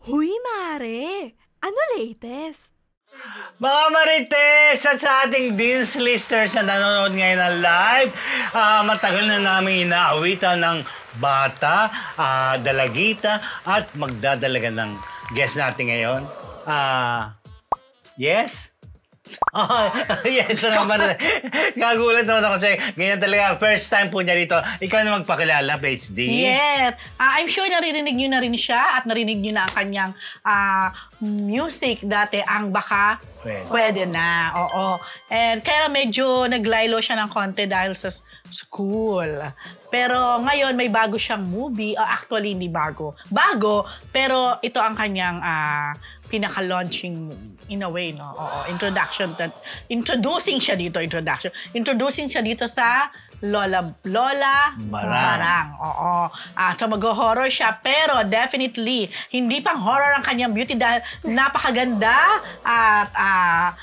Huy, Mare! Ano latest? Mga Marites at sa ating Dean's Listeners na nanonood ngayon ng live, matagal na namin inaawitan ng bata, dalagita at magdadalaga ng guest natin ngayon. Yes? Yes naman. Gagulat naman ako kasi ganyan talaga. First time po niya dito. Ikaw na magpakilala, PhD. Yes. I'm sure naririnig niyo na rin siya at narinig niyo na ang kanyang music dati, ang Baka Pwede Na. Oo. And kaya medyo naglaylo siya ng konti dahil sa school. Pero ngayon may bago siyang movie. Actually, hindi bago. Bago, pero ito ang kanyang pinaka-launching in a way, no? Oo, introducing siya dito sa Lola Barang. Oo. So mag-horror siya, pero definitely hindi pang horror ang kanyang beauty dahil napakaganda at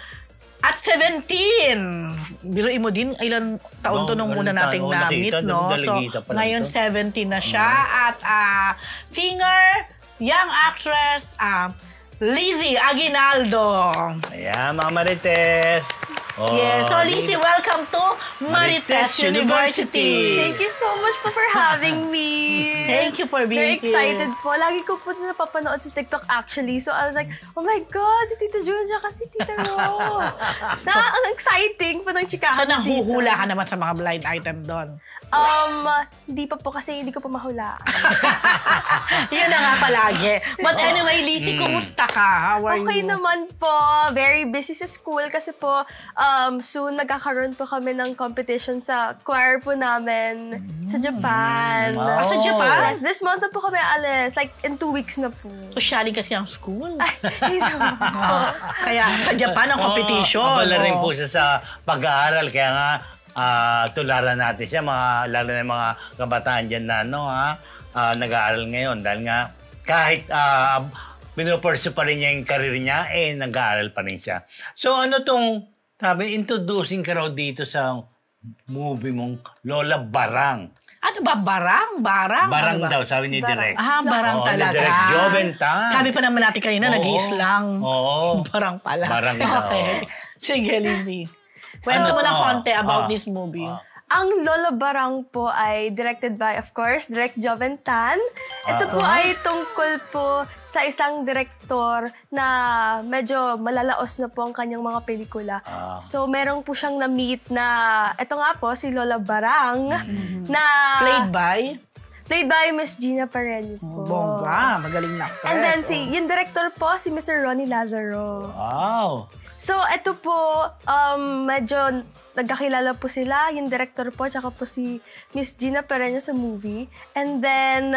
17. Biruin mo din, ilan taon to nung muna nating na-meet, no? So, ngayon 17 na siya. At singer, young actress, Lizzie Aguinaldo. Ayan, mga Marites. Yes. So, Lizzie, welcome to Marites University. Thank you so much po for having me. Thank you for being here. Very excited po. Lagi ko po napapanood sa TikTok actually. So, I was like, oh my God, si Tita Julia kasi Tita Rose. Ang exciting po ng chikahan. So, nahuhula ka naman sa mga blind item doon? Hindi pa po kasi hindi ko pa mahulaan. Yun na nga palagi. But anyway, Lizzie, kumusta ka? How are you? Okay naman po. Very busy sa school kasi po soon magkakaroon po kami ng competition sa choir po namin sa Japan. Sa Japan? Yes, this month na po kami alis. Like, in 2 weeks na po. So, sharing kasi ang school. Ay, naman po. Kaya sa Japan ang competition. Abala rin po siya sa pag-aaral. Kaya nga, tularan natin siya, lalo na yung mga kabataan dyan na nag-aaral ngayon. Dahil nga, kahit pinupursue pa rin niya yung karir niya, nag-aaral pa rin siya. So ano tong, sabi, introducing ka raw dito sa movie mong Lola Barang. Ano ba? Barang? Barang daw, sabi ni Direk. Barang talaga. Ni Direk Joventan. Sabi pa naman natin kanina, nag-iislang. Oo. Barang pala. Barang daw. Okay. Sige, Lizzie. Kwento mo ng konti about this movie. Ang Lola Barang po ay directed by, of course, Direk Joventan. Ito po ay tungkol po sa isang direktor na medyo malalaos na po ang kanyang mga pelikula. So, meron po siyang na-meet na, ito nga po, si Lola Barang, na Played by Miss Gina Parelli po. Bongga, magaling na. And then, yung director po, si Mr. Ronnie Lazaro. Wow! So, ito po, medyo nagkakilala po sila, yung director po, tsaka po si Miss Gina Pereño sa movie. And then,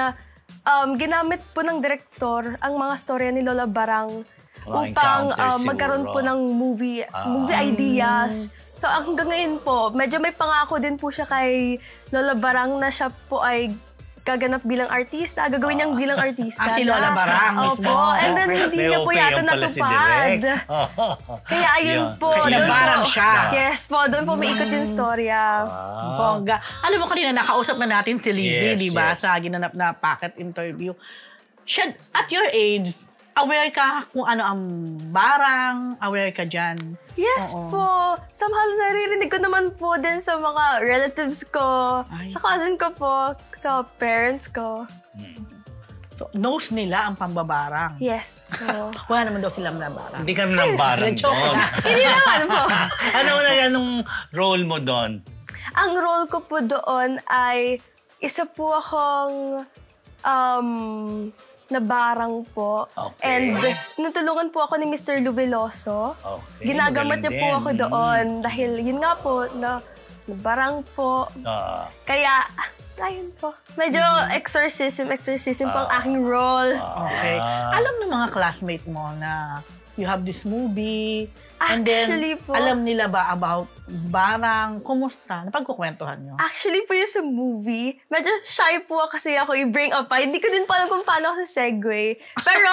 ginamit po ng director ang mga storya ni Lola Barang upang magkaroon po ng movie ideas. So, hanggang ngayon po, medyo may pangako din po siya kay Lola Barang na siya po ay gaganap bilang artista, gagawin niyang bilang artista. Si Lola Barang mismo. Opo, and then hindi niya po yata natupad. Kaya ayun po. Barang siya. Yes po, doon po may ikot yung storya. Bongga. Alam mo kanina, nakausap na natin si Lizzie, di ba? Sa ginanap na packet interview. At your age, aware ka kung ano ang barang? Aware ka dyan? Yes po. Somehow naririnig ko naman po din sa mga relatives ko, sa cousin ko po, sa parents ko. So, knows nila ang pambabarang? Yes po. Wala naman daw silang nabarang. Hindi kami ng barang doon. Hindi naman po. Anong role mo doon? Ang role ko po doon ay isa po akong nabarang po. Okay. And natulungan po ako ni Mr. Luveloso. Okay. Ginagamot niya po ako doon dahil yun nga po, nabarang po. Kaya, ayun po. Medyo exorcism pang aking role. Okay. Alam ng mga classmate mo na you have this movie. Actually and then, po, alam nila ba about barang? Kumusta? Napagkukwentuhan nyo? Actually po yung sa movie, medyo shy po kasi ako i-bring up pa. Hindi ko din pa alam kung paano ako sa segue. Pero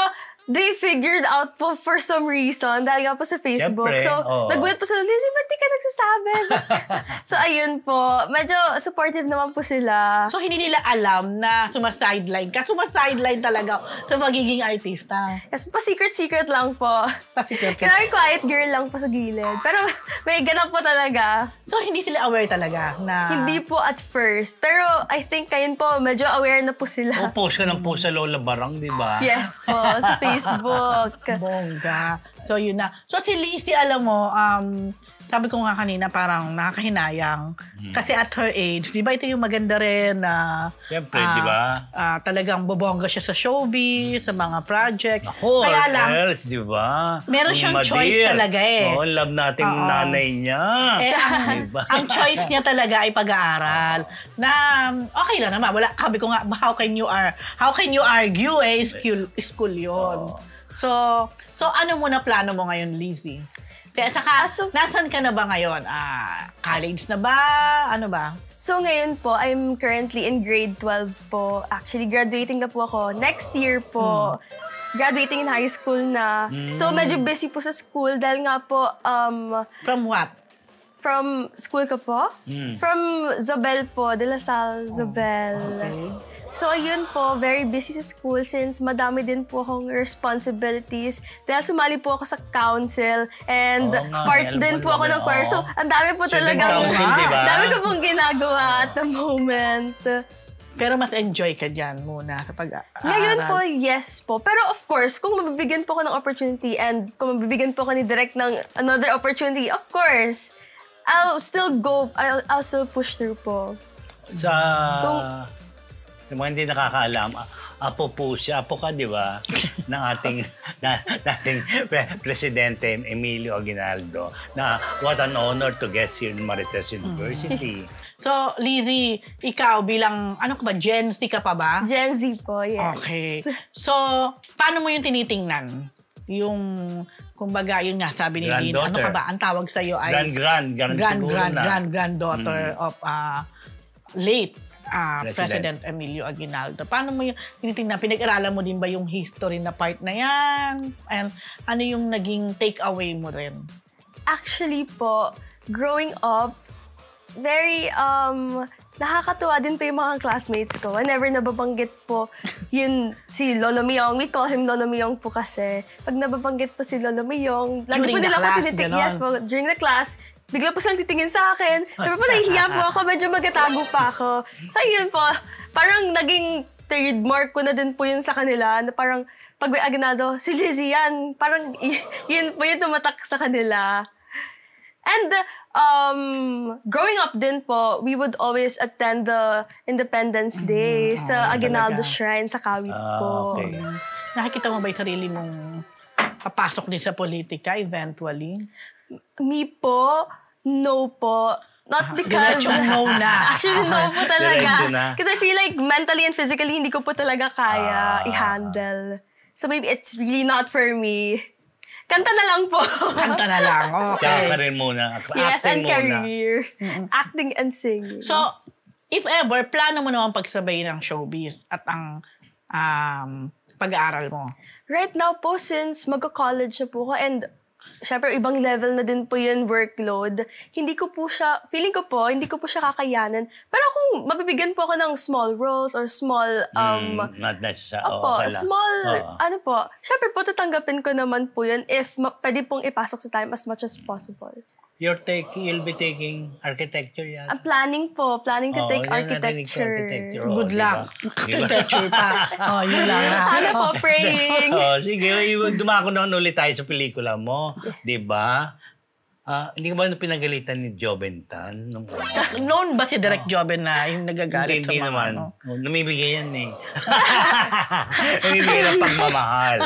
they figured out po for some reason, dahil nga po sa Facebook. Siyempre, So, nagulat po sila, Lizzie, ba't di ka nagsasabi? So, ayun po. Medyo supportive naman po sila. So, hindi nila alam na sumasideline ka. Sumasideline talaga sa magiging artista. Yes, pa-secret-secret lang po. Pa-secret. Kaya quiet girl lang po sa gilid. Pero may ganap po talaga. So, hindi sila aware talaga na... Hindi po at first. Pero I think ngayon po, medyo aware na po sila. Post ka ng post sa Lola Barang, di ba? Yes po, sa Facebook. Bongga. So, yun na. So, si Lizzie, alam mo, sabi ko nga kanina, parang nakakahinayang. Kasi at her age, di ba ito yung maganda rin na... Siyempre, di ba? Talagang bobongga siya sa showbiz, sa mga project. Ako, Kaya lang, else, di ba? meron siyang choice talaga eh. Oo, love natin yung nanay niya. Diba? Ang choice niya talaga ay pag-aaral. Na, okay lang naman. Wala, sabi ko nga, how can you argue eh, school yun. So ano muna plano mo ngayon, Lizzie? Kaya saka, nasan ka na ba ngayon? College na ba? Ano ba? So ngayon po, I'm currently in grade 12 po. Actually, graduating na po ako. Next year po, graduating in high school na. So medyo busy po sa school dahil nga po... From what? From school ko po? From Zobel po, De La Salle, Zobel. Okay. So, ayun po, very busy sa school since madami din po akong responsibilities. Dahil sumali po ako sa council and part din po ako ng choir. So, ang dami po talaga. Diba? Dami ko pong ginagawa at the moment. Pero mas enjoy ka dyan muna sa pag-aaral. Ngayon po, yes po. Pero of course, kung mabibigyan po ako ng opportunity and kung mabibigyan po ako ni Direk ng another opportunity, of course, I'll still go, I'll still push through po. Sa mga hindi nakakaalam, apo po siya, apo ka, di ba? ng ating Presidente Emilio Aguinaldo na what an honor to guest here in Marites University. So, Lizzie, ikaw bilang, ano ka ba, Gen Z ka pa ba? Gen Z po, yes. Okay. So, paano mo yung tinitingnan? Yung, kumbaga, yun nga, sabi ni Lynn, ano ka ba? Ang tawag sa'yo ay... Granddaughter of late President Emilio Aguinaldo. Paano mo yung tinitingnan? Pinag-aralan mo din ba yung history na part na yan? And ano yung naging take-away mo rin? Actually po, growing up, very, nakakatuwa din po yung mga classmates ko. Whenever nababanggit po yun si Lolo Myong, we call him Lolo Myong po kasi. Pag nababanggit po si Lolo Myong, lagi po nila ako tinitig. Yes po, during the class, bigla po silang titingin sa akin. Sabi po, nahihiya po ako, medyo magatago pa ako. So yun po, parang naging trademark ko na din po yun sa kanila, na parang pag may Aguinaldo, si Lizzie yan. Parang yun po yung tumatak sa kanila. And growing up din po, we would always attend the Independence Day sa Aguinaldo Shrine sa Kawit po. Okay. Nakikita mo ba yung sarili mong papasok din sa politika eventually? Me po, no po. Not because... Diretsong no na. Actually, no po talaga. Diretso na. Because I feel like mentally and physically, hindi ko po talaga kaya i-handle. So maybe it's really not for me. Kanta na lang po. Kanta na lang, okay. Kaya ka rin muna. Yes, and Acting muna. career. Acting and singing. So, if ever, plano mo naman pagsabayin ng showbiz at ang pag-aaral mo? Right now po, since magka-college na po ako and syempre, ibang level na din po yun, workload. Hindi ko po siya, feeling ko po, hindi ko po siya kakayanan. Pero kung mabibigyan po ako ng small roles or small, not necessarily. small, ano po, syempre po, tatanggapin ko naman po yun if pwede pong ipasok sa time as much as possible. You'll be taking architecture yan. I'm planning to take architecture. Good luck. Architecture pa. Yun lang. Sana po, praying. Sige, dumako naman ulit tayo sa pelikula mo. Diba? Hindi ka ba pinagalitan ni Jobentan? Noon ba si Direk Joben na yung nagagalit sa mga naman. ano? Namibigay yan eh. Namibigay ng pagmamahal.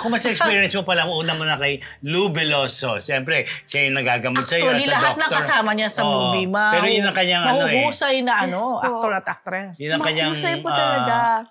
Kung mas experience mo pala, una mo na kay Lou Veloso. Siyempre, siya yung nagagamot sa'yo as a doctor. Lahat na kasama niya sa movie. Pero yun ang kanyang mahuhusay na Yes, actor at actress. Yun ang kanyang... Mahusay po talaga.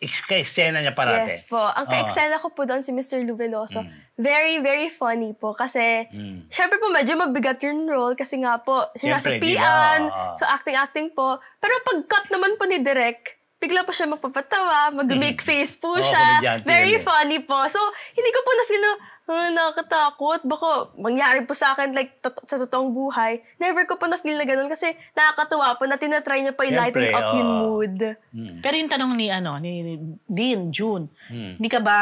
Eksena niya parate. Yes po. Ang ka-eksena ko po doon si Mr. Lou Veloso. Very, very funny po. Kasi, syempre po medyo mabigat yung role kasi nga po, sinasapian. So, acting po. Pero pag-cut naman po ni Direk, bigla po siya magpapatawa, mag-make face po siya. komedyante Very yun eh. funny po. So, hindi ko po na-feel na, nakakatakot. Baka mangyari po sa akin like sa totoong buhay. Never ko po na-feel na ganun kasi nakakatuwa po na tinatry niya pa i-lighten Siyempre, up yung mood. Pero yung tanong ni Dean, June, hindi ka ba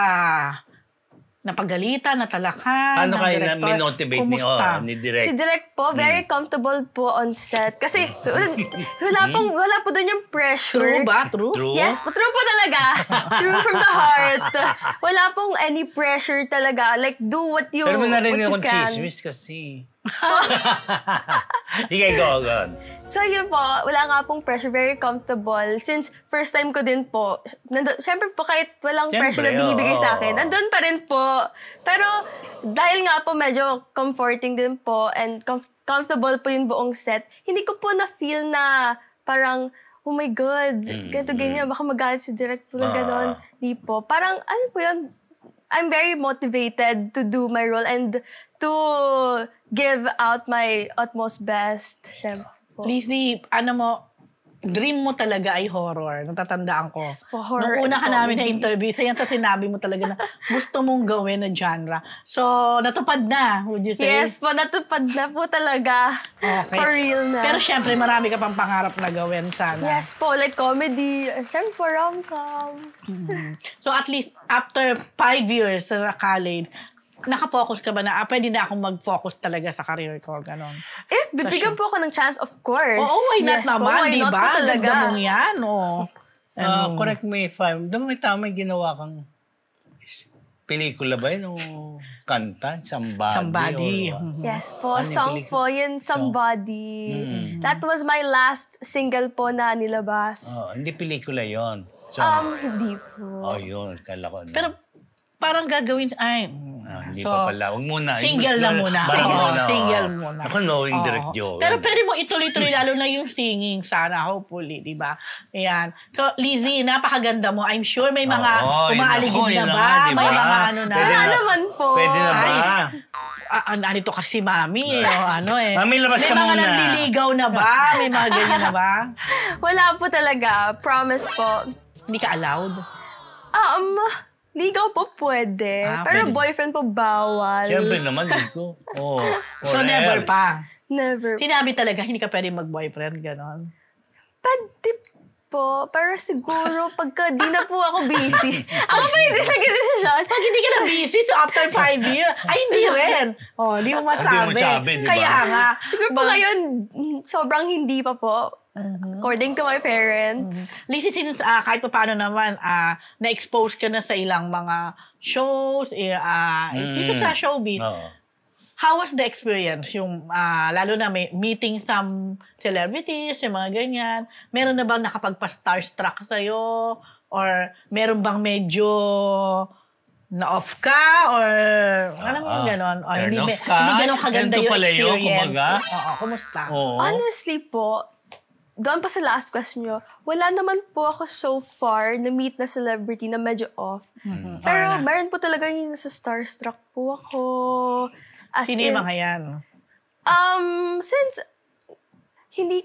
napagalitan, natalakhan Ano ng kayo na director? minotivate Kumusta? ni Direk? Si Direk po, very comfortable po on set. Kasi wala po doon yung pressure. True ba? True? True? Yes, true po talaga. True from the heart. Wala pong any pressure talaga. Like, do what you Pero narinig what you akong can. chismis kasi. Sige, go. So yun po, wala nga pong pressure. Very comfortable. Since first time ko din po, syempre po kahit walang pressure na binibigay sa akin, nandun pa rin po. Pero dahil nga po medyo comforting din po and comfortable po yung buong set, hindi ko po na-feel na parang, oh my God, ganito ganyan, baka magalit si Direk po ng ganon. Di po. Parang, ano po yun, I'm very motivated to do my role and to give out my utmost best. Syempre po. Lizzie, dream mo talaga ay horror. Natatandaan ko. Yes po, horror Nung una ka and namin na comedy. interview, sinabi mo talaga na gusto mong gawin na genre. So, natupad na, would you say? Yes po, natupad na po talaga. Okay. For real na. Pero syempre, marami ka pang pangarap na gawin sana. Yes po, like comedy. And syempre po, rom-com. So, at least, after 5 years sa college, nakapokus ka ba na, pwede na akong mag-focus talaga sa career ko, ganon? If bibigyan po ako ng chance, of course. Oo, why not Yes po, naman, why di not ba? po talaga. Ganda mong yan, Correct me if I'm... May tama ginawa kang pelikula ba yun o kanta? Somebody? Yes po, Ano yung song pelikula? po yun, Somebody. That was my last single po na nilabas. Hindi pelikula yon. So, Hindi po. yun. Kala ko. Pero, parang gagawin, Hindi so, pa pala. Huwag muna. single na muna. Single muna. Ako knowing Oo. Direct Joe. Pero pwede mo ituloy-tuloy, lalo na yung singing sana, hopefully, di ba? Ayan. So, Lizzie, napakaganda mo. I'm sure may mga umaaligid na ba? May mga ano na. Wala naman po. Pwede na ba? Nandito kasi mami Mami, labas ka May mga muna. nanliligaw na ba? May mga ganyan na ba? Wala po talaga. Promise po. Hindi ka allowed? Ligaw po pwede. Pero pwede. boyfriend po bawal. Siyempre naman, Nico. So, never pa? Never. Sinabi talaga, hindi ka pwede mag-boyfriend, ganon? Pwede po. Pero siguro pagka di na po ako busy. Ako pa hindi nag-desisyon. Pag hindi ka na busy, so after 5 years, ay hindi rin. Di mo masabi. Hindi mo masabi, di ba? Kaya nga. Siguro po ngayon, sobrang hindi pa po. According to my parents. Lizzie, since kahit pa paano naman, na-expose ka na sa ilang mga shows, dito sa showbiz. How was the experience? Yung, lalo na may meeting some celebrities, yung mga ganyan. Meron na bang nakapagpa-starstruck sa'yo? Or meron bang medyo na-off ka? Or alam mo gano'n? Or hindi gano'n kaganda yung experience? Kumusta? Honestly po, doon pa sa last question nyo, wala naman po ako so far na-meet na celebrity na medyo off. Pero meron po talaga yung nasa starstruck po ako. Sino yung mga yan? Since hindi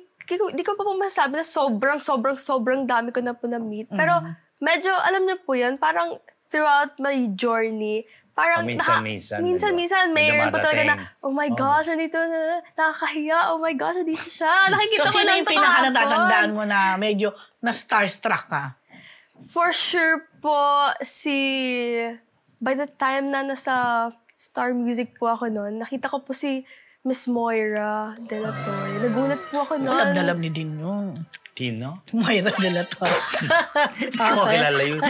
ko pa po masasabi na sobrang dami ko na po na-meet. Pero medyo, alam niyo po yan, parang throughout my journey, parang minsan mayroon po talaga na, oh my gosh, nandito na, nakakahiya, oh my gosh, nandito siya. Nakikita ko sino lang yung pinaka-natatandaan mo na medyo na-starstruck ka? For sure po, by the time na nasa Star Music po ako noon, nakita ko po si Miss Moira De La Torre. Nagulat po ako noon. Alam ni din yun. Tino? Moira De La Torre. Ako kilala yun.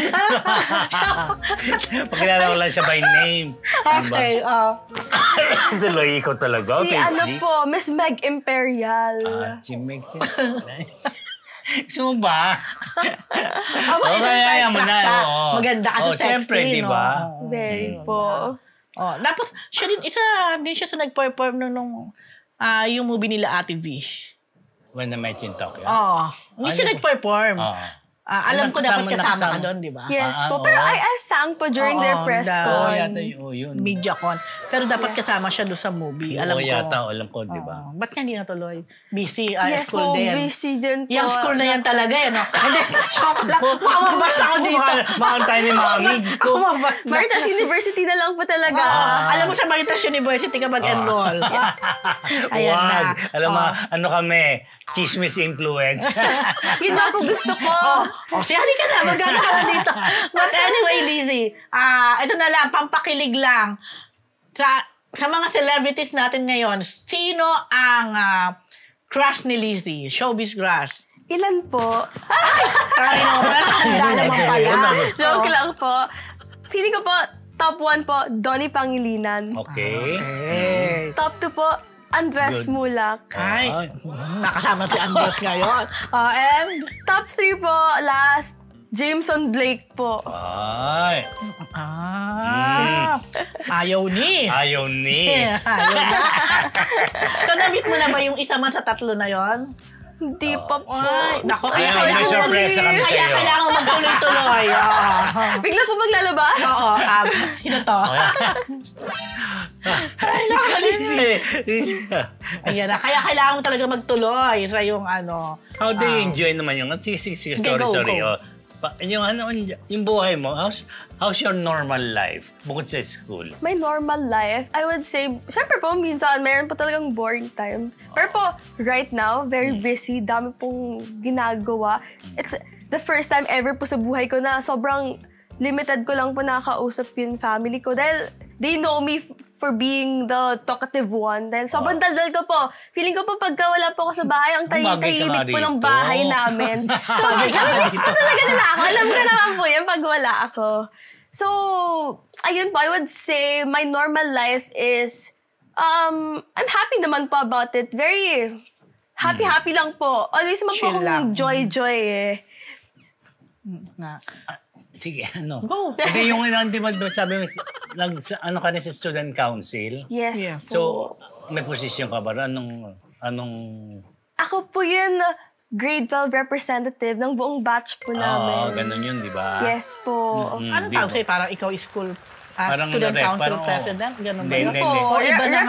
Pakilala ko lang siya by name. Okay, Tuloy ikaw talaga. Si po, Miss Meg Imperial. Si Meg. Gusto mo ba? Kaya mo na. Maganda kasi sexy, siyempre, di ba? Very po. Tapos, siya din siya sa nag-perform nung yung movie nila Ate Vish. When I Met You in Tokyo? Hindi siya nag-perform. Alam ko dapat kasama ka doon, di ba? Yes po. Pero I sang po during their press con. Yun. MediaCon. Pero dapat kasama siya doon sa movie. Alam ko. Alam ko, di ba? Ba't nga hindi natuloy? Busy, Yes school po, din. busy din po. Yung school na yan talaga, no? Hindi, joke lang. Mamabas ako dito. Mahal tayo ni Mami. Mamabas na. Maritas University na lang po talaga. Alam mo sa Maritas University ka mag-enroll. Ayan na. Alam mo, ano kami, chismis influence. Yun nga po gusto ko. Siyari ka na, magano ka na dito. But anyway, Lizzie, ito na lang, pampakilig lang. Sa mga celebrities natin ngayon, sino ang crush ni Lizzie? Showbiz crush? Ilan po? Ay, no, handa naman pala. Joke lang po. Feeling ko po, top 1 po, Donnie Pangilinan. Okay. Top 2 po, Andres Mulak. Ay, nakasama si Andres ngayon. And? Top 3 po, last, Jameson Blake po. Ay. Ayaw ni. Ayaw ni. Ayaw na. So, na-meet mo na ba yung isa man sa tatlo na yon? Hindi pa po. Ay, nako, Kaya may sorpresa kami sa iyo. Kailangan magtuloy-tuloy. Bigla po maglalabas? Oo. Sino to? Ay, nakalimutan. Ayan na. Kaya kailangan mo talaga magtuloy sa yung ano. How do you enjoy naman yung... Sige, sorry. Go. Yung buhay mo, how's your normal life bukod sa school? My normal life, I would say, syempre po, minsan, mayroon po talagang boring time. Pero po, right now, very busy, dami pong ginagawa. It's the first time ever po sa buhay ko na sobrang limited ko lang po nakakausap yung family ko. Dahil they know me for being the talkative one. Dahil sobrang daldal ko po. Feeling ko po pagka wala po ako sa bahay, ang tahimik po ng bahay namin. So, namiss po talaga nila ako. Alam ko naman po yan pag wala ako. So, ayun po, I would say my normal life is, I'm happy naman po about it. Very happy lang po. Always po akong joy eh. Sige, ano? Go. Hindi yung di ba sabi mo, ano ka rin sa student council? Yes So, may posisyon ka ba? Anong... Ako po yun, grade 12 representative ng buong batch po namin. Ganun yun, di ba? Yes po. Anong tawag sa'yo? Parang ikaw school student council president? Ganun ba yun?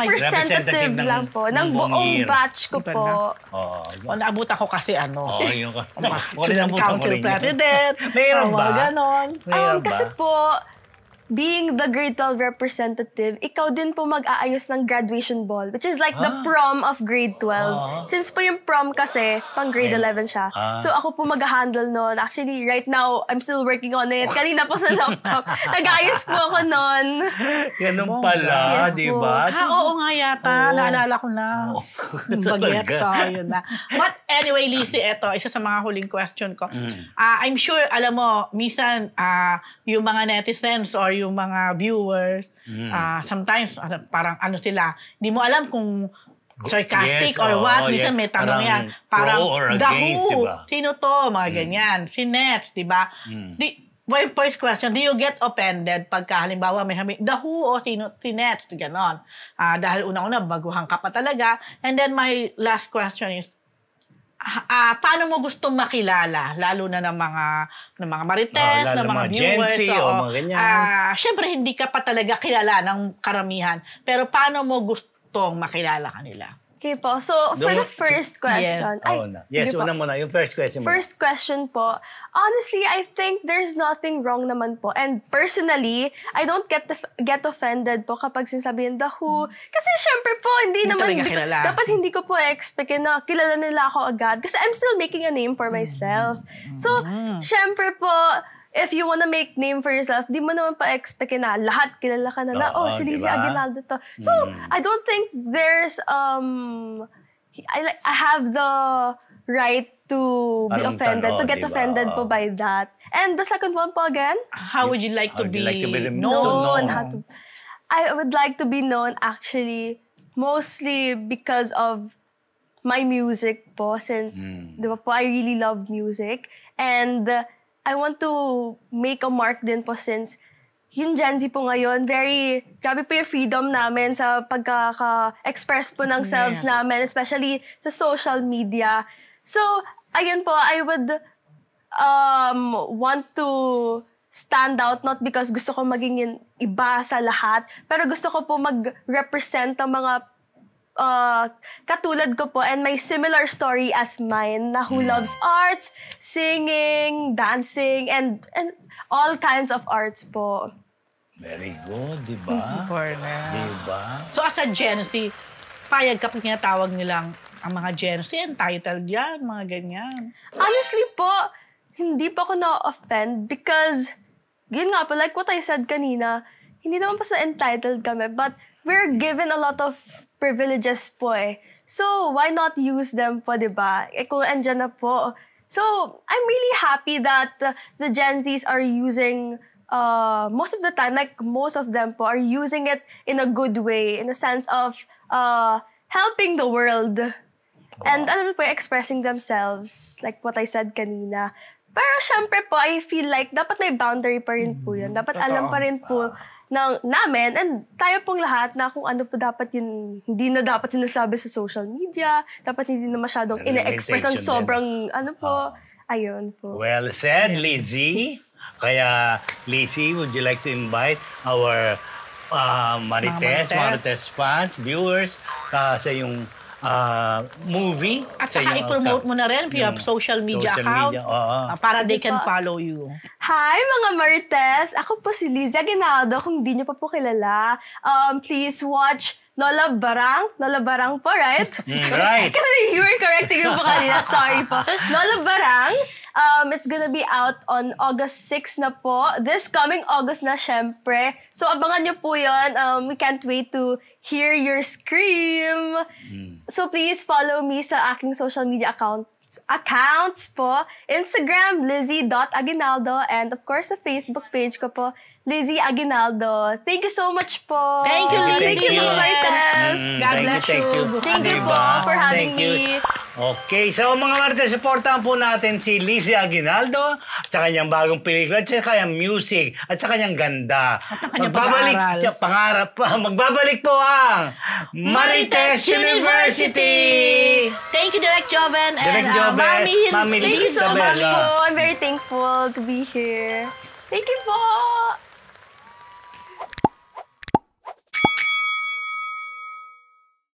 Representative lang po. Ng buong batch ko po. Naabot ako kasi yung student council president. Mayroon ba? Ganon. Kasi po, being the grade 12 representative, ikaw din po mag-aayos ng graduation ball, which is like the prom of grade 12. Since po yung prom kasi, pang grade 11 siya. So ako po mag-handle nun. Actually, right now, I'm still working on it. Kanina po sa laptop. Nag-ayos po ako nun. Ganun pala, di ba? Oo nga yata. Naalala ko na. Bagets. Yun na. But anyway, Lizzie, eto, isa sa mga huling question ko. I'm sure, alam mo, minsan, yung mga netizens or yung mga viewers, sometimes parang ano sila, hindi mo alam kung sarcastic or what. Minsan may tanong yan. Parang, the who? Diba? Sino to? Mga ganyan. Si Nets, di ba? My first question, do you get offended pagka halimbawa may sabi, the who o sino? Si Nets, ganon. Dahil unang-una, baguhan ka pa talaga. And then my last question is, paano mo gustong makilala lalo na ng mga marites, ng mga viewers o mga ganyan. Syempre hindi ka pa talaga kilala ng karamihan, pero paano mo gustong makilala kanila? Okay po. So, for the first question. Una muna. Yung first question mo. First question po. Honestly, I think there's nothing wrong naman po. And personally, I don't get offended po kapag sinasabihin the who. Kasi syempre po, hindi naman, dapat hindi ko po expect na kilala nila ako agad. Kasi I'm still making a name for myself. So, syempre po, if you wanna make name for yourself, di mo naman pa-expect na lahat kilala ka na si Lizzie Aguinaldo to. So, I don't think there's, I have the right to be offended, to get offended po by that. And the second one po again? How would you like to be known? I would like to be known actually mostly because of my music po, since, di ba po, I really love music. And I want to make a mark din po since yung Gen Z po ngayon, grabe po yung freedom namin sa pagkaka-express po ng selves namin, especially sa social media. So, ayun po, I would want to stand out, not because gusto ko maging iba sa lahat, pero gusto ko po mag-represent ng mga katulad ko po and may similar story as mine na who loves arts, singing, dancing, and all kinds of arts po. Very good, di ba? Di ba? So as a Gen Z, payag kapag tinatawag nilang ang mga Gen Z, entitled yan, mga ganyan. Honestly po, hindi pa ako na-offend because, yun nga po, like what I said kanina, hindi naman pa sa entitled kami, but we're given a lot of privileges po eh. So, why not use them po, di ba? Eh, kung andyan na po. So, I'm really happy that the Gen Zs are using, most of the time, like most of them po, are using it in a good way, in a sense of helping the world. And alam mo po, expressing themselves, like what I said kanina. Pero syempre po, I feel like dapat may boundary pa rin po yun. Dapat alam pa rin po namin and tayo pong lahat na kung ano po dapat yun, hindi na dapat sinasabi sa social media, dapat hindi na masyadong ine-express ng sobrang, ano po, ayun po. Well said, Lizzie. Kaya, Lizzie, would you like to invite our Marites fans, viewers, sa yung movie? At saka i-promote mo na rin via social media account para they can follow you. Hi mga Marites! Ako po si Lizzie Aguinaldo. Kung di niyo pa po kilala, please watch Lola Barang. Lola Barang po, right? Right. Kasi you were correcting me po kanina. Sorry po. Lola Barang. It's gonna be out on August 6 na po. This coming August na, syempre. So, abangan niyo po yun. We can't wait to hear your scream. So, please follow me sa aking social media accounts po. Instagram, Lizzie.Aguinaldo. And of course, sa Facebook page ko po, Lizzie Aguinaldo. Thank you so much po. Thank you, Lizzie. Thank you, Marites. God bless you. Thank you po for having me. Okay, so mga Marites, supportahan po natin si Lizzie Aguinaldo sa kanyang bagong pelikula, at sa kanyang music, at sa kanyang ganda. At ang kanyang magbabalik po ang Marites University! Thank you, Direk Joven and Mami Thank you so Isabella. much po. I'm very thankful to be here. Thank you po.